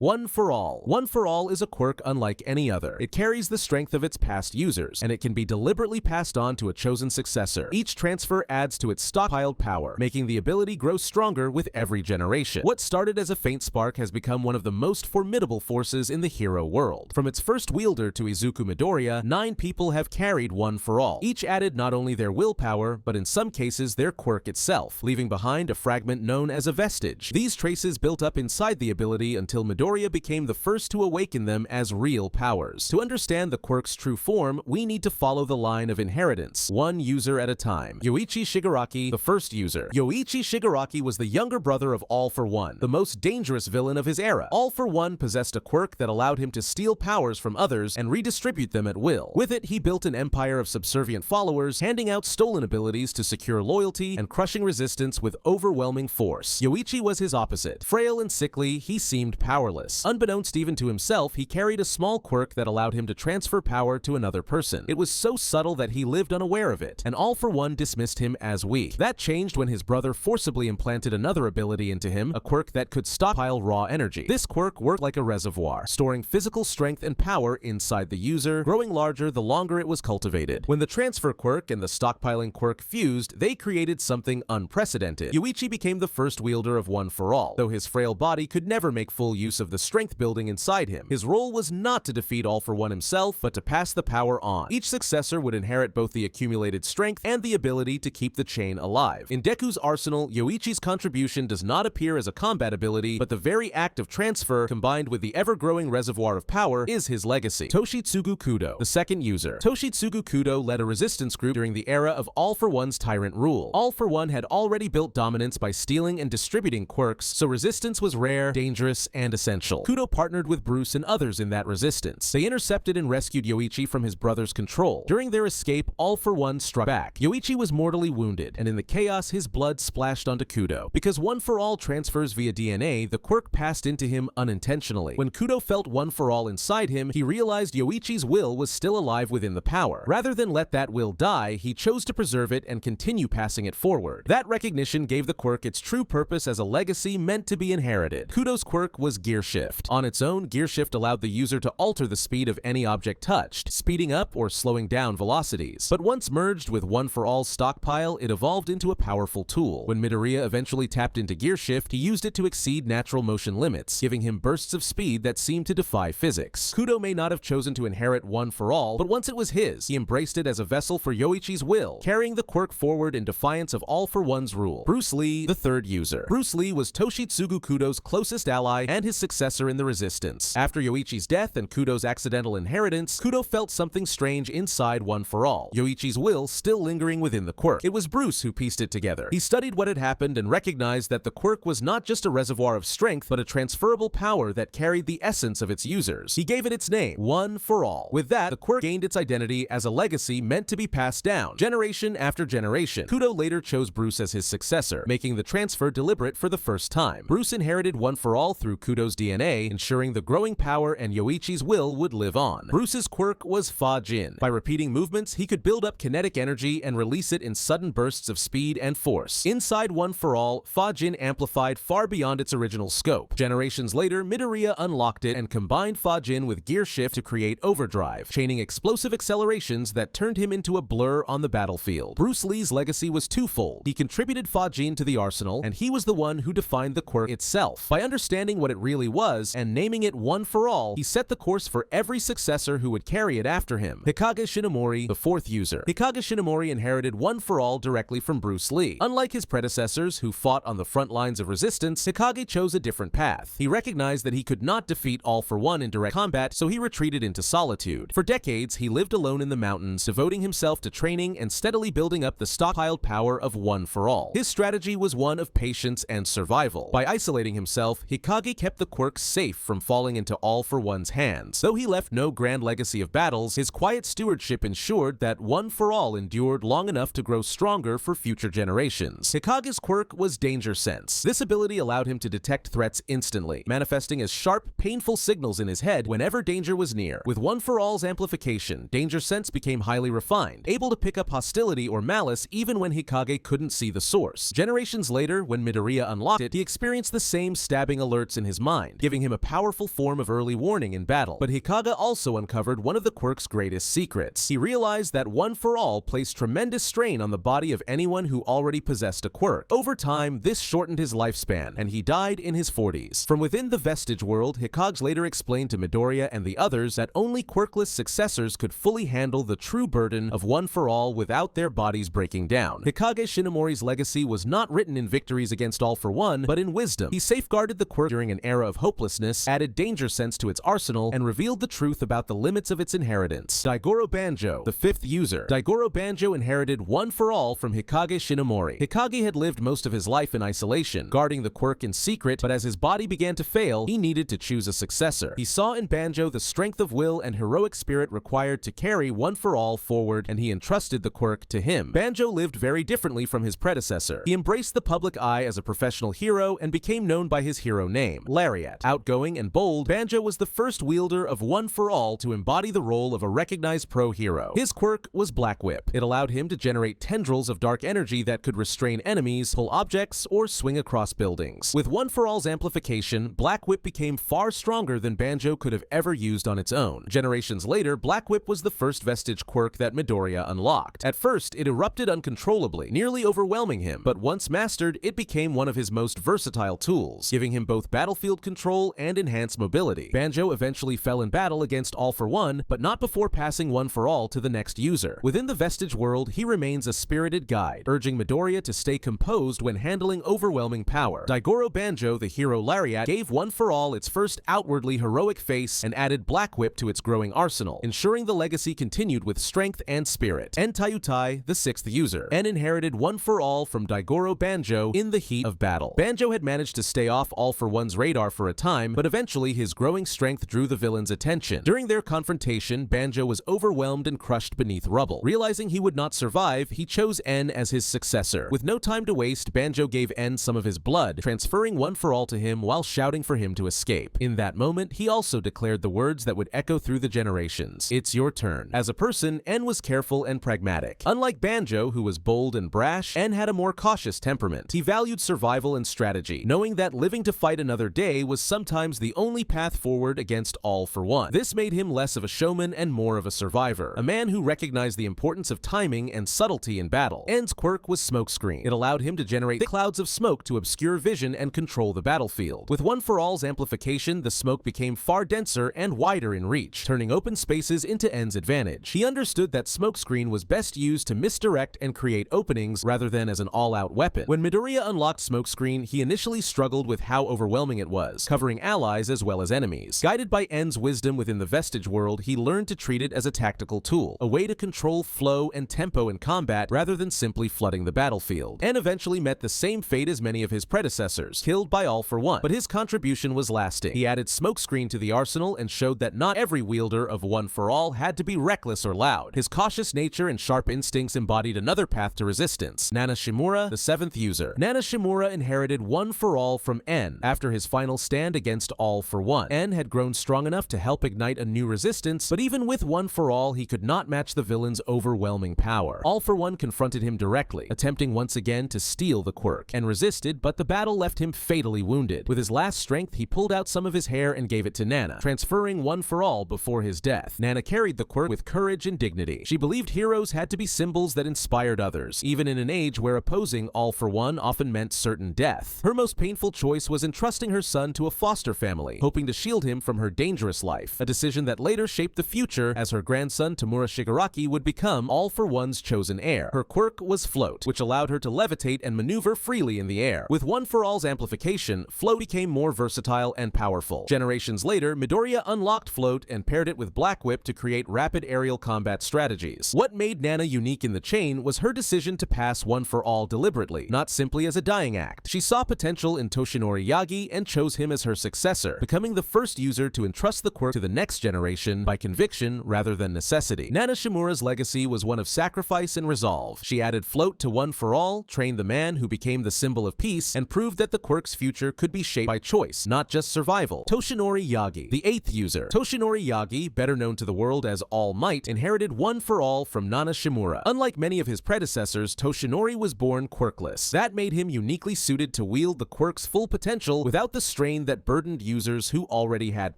One for All. One for All is a quirk unlike any other. It carries the strength of its past users, and it can be deliberately passed on to a chosen successor. Each transfer adds to its stockpiled power, making the ability grow stronger with every generation. What started as a faint spark has become one of the most formidable forces in the hero world. From its first wielder to Izuku Midoriya, 9 people have carried One for All. Each added not only their willpower, but in some cases their quirk itself, leaving behind a fragment known as a vestige. These traces built up inside the ability until Midoriya became the first to awaken them as real powers. To understand the quirk's true form, we need to follow the line of inheritance, one user at a time. Yoichi Shigaraki, the first user. Yoichi Shigaraki was the younger brother of All for One, the most dangerous villain of his era. All for One possessed a quirk that allowed him to steal powers from others and redistribute them at will. With it, he built an empire of subservient followers, handing out stolen abilities to secure loyalty and crushing resistance with overwhelming force. Yoichi was his opposite. Frail and sickly, he seemed powerless. Unbeknownst even to himself, he carried a small quirk that allowed him to transfer power to another person. It was so subtle that he lived unaware of it, and All for One dismissed him as weak. That changed when his brother forcibly implanted another ability into him, a quirk that could stockpile raw energy. This quirk worked like a reservoir, storing physical strength and power inside the user, growing larger the longer it was cultivated. When the transfer quirk and the stockpiling quirk fused, they created something unprecedented. Yoichi became the first wielder of One for All, though his frail body could never make full use of the strength building inside him. His role was not to defeat All for One himself, but to pass the power on. Each successor would inherit both the accumulated strength and the ability to keep the chain alive. In Deku's arsenal, Yoichi's contribution does not appear as a combat ability, but the very act of transfer, combined with the ever-growing reservoir of power, is his legacy. Toshitsugu Kudo, the second user. Toshitsugu Kudo led a resistance group during the era of All for One's tyrant rule. All for One had already built dominance by stealing and distributing quirks, so resistance was rare, dangerous, and essential. Kudo partnered with Bruce and others in that resistance. They intercepted and rescued Yoichi from his brother's control. During their escape, All for One struck back. Yoichi was mortally wounded, and in the chaos, his blood splashed onto Kudo. Because One for All transfers via DNA, the quirk passed into him unintentionally. When Kudo felt One for All inside him, he realized Yoichi's will was still alive within the power. Rather than let that will die, he chose to preserve it and continue passing it forward. That recognition gave the quirk its true purpose as a legacy meant to be inherited. Kudo's quirk was Gear Shift. On its own, Gear Shift allowed the user to alter the speed of any object touched, speeding up or slowing down velocities. But once merged with One for All's stockpile, it evolved into a powerful tool. When Midoriya eventually tapped into Gear Shift, he used it to exceed natural motion limits, giving him bursts of speed that seemed to defy physics. Kudo may not have chosen to inherit One for All, but once it was his, he embraced it as a vessel for Yoichi's will, carrying the quirk forward in defiance of All for One's rule. Bruce Lee, the third user. Bruce Lee was Toshitsugu Kudo's closest ally and his successor in the resistance. After Yoichi's death and Kudo's accidental inheritance, Kudo felt something strange inside One for All, Yoichi's will still lingering within the quirk. It was Bruce who pieced it together. He studied what had happened and recognized that the quirk was not just a reservoir of strength, but a transferable power that carried the essence of its users. He gave it its name, One for All. With that, the quirk gained its identity as a legacy meant to be passed down, generation after generation. Kudo later chose Bruce as his successor, making the transfer deliberate for the first time. Bruce inherited One for All through Kudo's DNA, ensuring the growing power and Yoichi's will would live on. Bruce's quirk was Fa Jin. By repeating movements, he could build up kinetic energy and release it in sudden bursts of speed and force. Inside One for All, Fa Jin amplified far beyond its original scope. Generations later, Midoriya unlocked it and combined Fa Jin with Gear Shift to create Overdrive, chaining explosive accelerations that turned him into a blur on the battlefield. Bruce Lee's legacy was twofold. He contributed Fa Jin to the arsenal, and he was the one who defined the quirk itself. By understanding what it really was and naming it One for All, he set the course for every successor who would carry it after him. Hikage Shinomori, the fourth user. Hikage Shinomori inherited One for All directly from Bruce Lee. Unlike his predecessors, who fought on the front lines of resistance, Hikage chose a different path. He recognized that he could not defeat All for One in direct combat, so he retreated into solitude. For decades, he lived alone in the mountains, devoting himself to training and steadily building up the stockpiled power of One for All. His strategy was one of patience and survival. By isolating himself, Hikage kept the quirks safe from falling into All for One's hands. Though he left no grand legacy of battles, his quiet stewardship ensured that One for All endured long enough to grow stronger for future generations. Hikage's quirk was Danger Sense. This ability allowed him to detect threats instantly, manifesting as sharp, painful signals in his head whenever danger was near. With One for All's amplification, Danger Sense became highly refined, able to pick up hostility or malice even when Hikage couldn't see the source. Generations later, when Midoriya unlocked it, he experienced the same stabbing alerts in his mind. mind, giving him a powerful form of early warning in battle. But Hikage also uncovered one of the Quirk's greatest secrets. He realized that One for All placed tremendous strain on the body of anyone who already possessed a quirk. Over time, this shortened his lifespan, and he died in his 40s. From within the Vestige world, Hikage later explained to Midoriya and the others that only quirkless successors could fully handle the true burden of One for All without their bodies breaking down. Hikage Shinomori's legacy was not written in victories against All for One, but in wisdom. He safeguarded the quirk during an era of hopelessness, added danger sense to its arsenal, and revealed the truth about the limits of its inheritance. Daigoro Banjo, the 5th user. Daigoro Banjo inherited One for All from Hikage Shinomori. Hikage had lived most of his life in isolation, guarding the quirk in secret, but as his body began to fail, he needed to choose a successor. He saw in Banjo the strength of will and heroic spirit required to carry One for All forward, and he entrusted the quirk to him. Banjo lived very differently from his predecessor. He embraced the public eye as a professional hero and became known by his hero name, Lariat. Outgoing and bold, Banjo was the first wielder of One for All to embody the role of a recognized pro hero. His quirk was Black Whip. It allowed him to generate tendrils of dark energy that could restrain enemies, pull objects, or swing across buildings. With One for All's amplification, Black Whip became far stronger than Banjo could have ever used on its own. Generations later, Black Whip was the first Vestige quirk that Midoriya unlocked. At first, it erupted uncontrollably, nearly overwhelming him, but once mastered, it became one of his most versatile tools, giving him both battlefield control and enhanced mobility. Banjo eventually fell in battle against All for One, but not before passing One for All to the next user. Within the Vestige world, he remains a spirited guide, urging Midoriya to stay composed when handling overwhelming power. Daigoro Banjo, the hero Lariat, gave One for All its first outwardly heroic face and added Black Whip to its growing arsenal, ensuring the legacy continued with strength and spirit. En Tayutai, the 6th user, En inherited One for All from Daigoro Banjo in the heat of battle. Banjo had managed to stay off All for One's radar for a time, but eventually his growing strength drew the villain's attention. During their confrontation, Banjo was overwhelmed and crushed beneath rubble. Realizing he would not survive, he chose En as his successor. With no time to waste, Banjo gave En some of his blood, transferring One for All to him while shouting for him to escape. In that moment, he also declared the words that would echo through the generations. It's your turn. As a person, En was careful and pragmatic. Unlike Banjo, who was bold and brash, En had a more cautious temperament. He valued survival and strategy, knowing that living to fight another day was sometimes the only path forward against All for One. This made him less of a showman and more of a survivor, a man who recognized the importance of timing and subtlety in battle. En's quirk was Smokescreen. It allowed him to generate thick clouds of smoke to obscure vision and control the battlefield. With One for All's amplification, the smoke became far denser and wider in reach, turning open spaces into En's advantage. He understood that Smokescreen was best used to misdirect and create openings rather than as an all-out weapon. When Midoriya unlocked Smokescreen, he initially struggled with how overwhelming it was, covering allies as well as enemies. Guided by En's wisdom within the Vestige world, he learned to treat it as a tactical tool, a way to control flow and tempo in combat rather than simply flooding the battlefield. En eventually met the same fate as many of his predecessors, killed by All for One, but his contribution was lasting. He added Smokescreen to the arsenal and showed that not every wielder of One for All had to be reckless or loud. His cautious nature and sharp instincts embodied another path to resistance. Nana Shimura, the 7th user. Nana Shimura inherited One for All from En after his final stand against All for One. En had grown strong enough to help ignite a new resistance, but even with One for All, he could not match the villain's overwhelming power. All for One confronted him directly, attempting once again to steal the quirk. En resisted, but the battle left him fatally wounded. With his last strength, he pulled out some of his hair and gave it to Nana, transferring One for All before his death. Nana carried the quirk with courage and dignity. She believed heroes had to be symbols that inspired others, even in an age where opposing All for One often meant certain death. Her most painful choice was entrusting her son to a foster family, hoping to shield him from her dangerous life, a decision that later shaped the future as her grandson Tamura Shigaraki would become All for One's chosen heir. Her quirk was Float, which allowed her to levitate and maneuver freely in the air. With One for All's amplification, Float became more versatile and powerful. Generations later, Midoriya unlocked Float and paired it with Black Whip to create rapid aerial combat strategies. What made Nana unique in the chain was her decision to pass One for All deliberately, not simply as a dying act. She saw potential in Toshinori Yagi and chose him as her successor, becoming the first user to entrust the quirk to the next generation by conviction rather than necessity. Nana Shimura's legacy was one of sacrifice and resolve. She added Float to One for All, trained the man who became the symbol of peace, and proved that the quirk's future could be shaped by choice, not just survival. Toshinori Yagi, the 8th user. Toshinori Yagi, better known to the world as All Might, inherited One for All from Nana Shimura. Unlike many of his predecessors, Toshinori was born quirkless. That made him uniquely suited to wield the quirk's full potential without the strain pain that burdened users who already had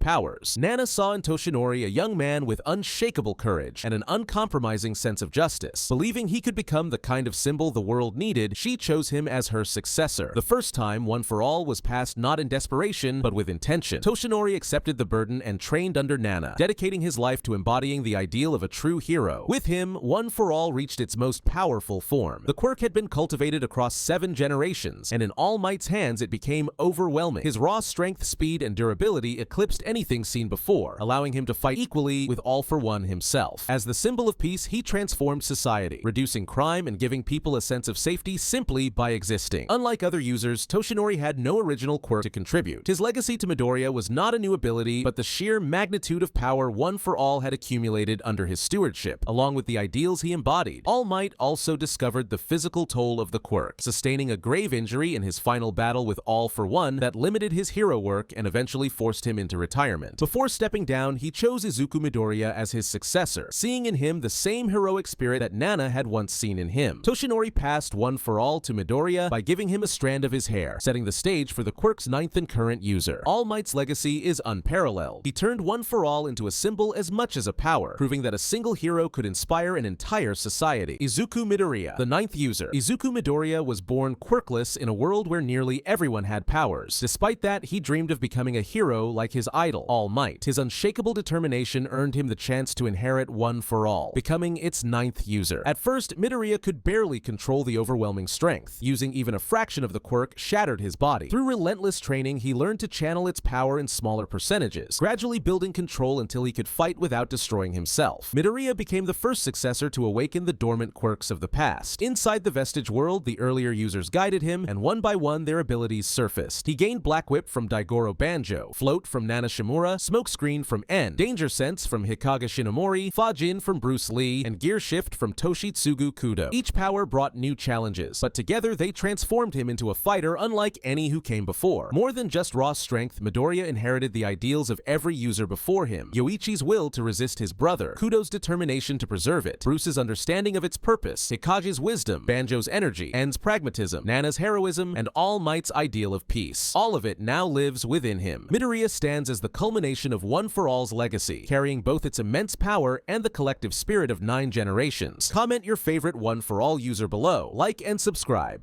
powers. Nana saw in Toshinori a young man with unshakable courage and an uncompromising sense of justice. Believing he could become the kind of symbol the world needed, she chose him as her successor. The first time One for All was passed not in desperation, but with intention. Toshinori accepted the burden and trained under Nana, dedicating his life to embodying the ideal of a true hero. With him, One for All reached its most powerful form. The quirk had been cultivated across 7 generations, and in All Might's hands it became overwhelming. His raw strength, speed, and durability eclipsed anything seen before, allowing him to fight equally with All for One himself. As the symbol of peace, he transformed society, reducing crime and giving people a sense of safety simply by existing. Unlike other users, Toshinori had no original quirk to contribute. His legacy to Midoriya was not a new ability, but the sheer magnitude of power One for All had accumulated under his stewardship, along with the ideals he embodied. All Might also discovered the physical toll of the quirk, sustaining a grave injury in his final battle with All for One that limited his hero work and eventually forced him into retirement. Before stepping down, he chose Izuku Midoriya as his successor, seeing in him the same heroic spirit that Nana had once seen in him. Toshinori passed One for All to Midoriya by giving him a strand of his hair, setting the stage for the quirk's 9th and current user. All Might's legacy is unparalleled. He turned One for All into a symbol as much as a power, proving that a single hero could inspire an entire society. Izuku Midoriya, the 9th user. Izuku Midoriya was born quirkless in a world where nearly everyone had powers. Despite that, he dreamed of becoming a hero like his idol, All Might. His unshakable determination earned him the chance to inherit One for All, becoming its 9th user. At first, Midoriya could barely control the overwhelming strength. Using even a fraction of the quirk shattered his body. Through relentless training, he learned to channel its power in smaller percentages, gradually building control until he could fight without destroying himself. Midoriya became the first successor to awaken the dormant quirks of the past. Inside the Vestige world, the earlier users guided him, and one by one their abilities surfaced. He gained Black Whip from Daigoro Banjo, Float from Nana Shimura, Smokescreen from En, Danger Sense from Hikage Shinomori, Fajin from Bruce Lee, and Gear Shift from Toshitsugu Kudo. Each power brought new challenges, but together they transformed him into a fighter unlike any who came before. More than just raw strength, Midoriya inherited the ideals of every user before him: Yoichi's will to resist his brother, Kudo's determination to preserve it, Bruce's understanding of its purpose, Hikage's wisdom, Banjo's energy, En's pragmatism, Nana's heroism, and All Might's ideal of peace. All of it now lives within him. Midoriya stands as the culmination of One for All's legacy, carrying both its immense power and the collective spirit of 9 generations. Comment your favorite One for All user below, like and subscribe.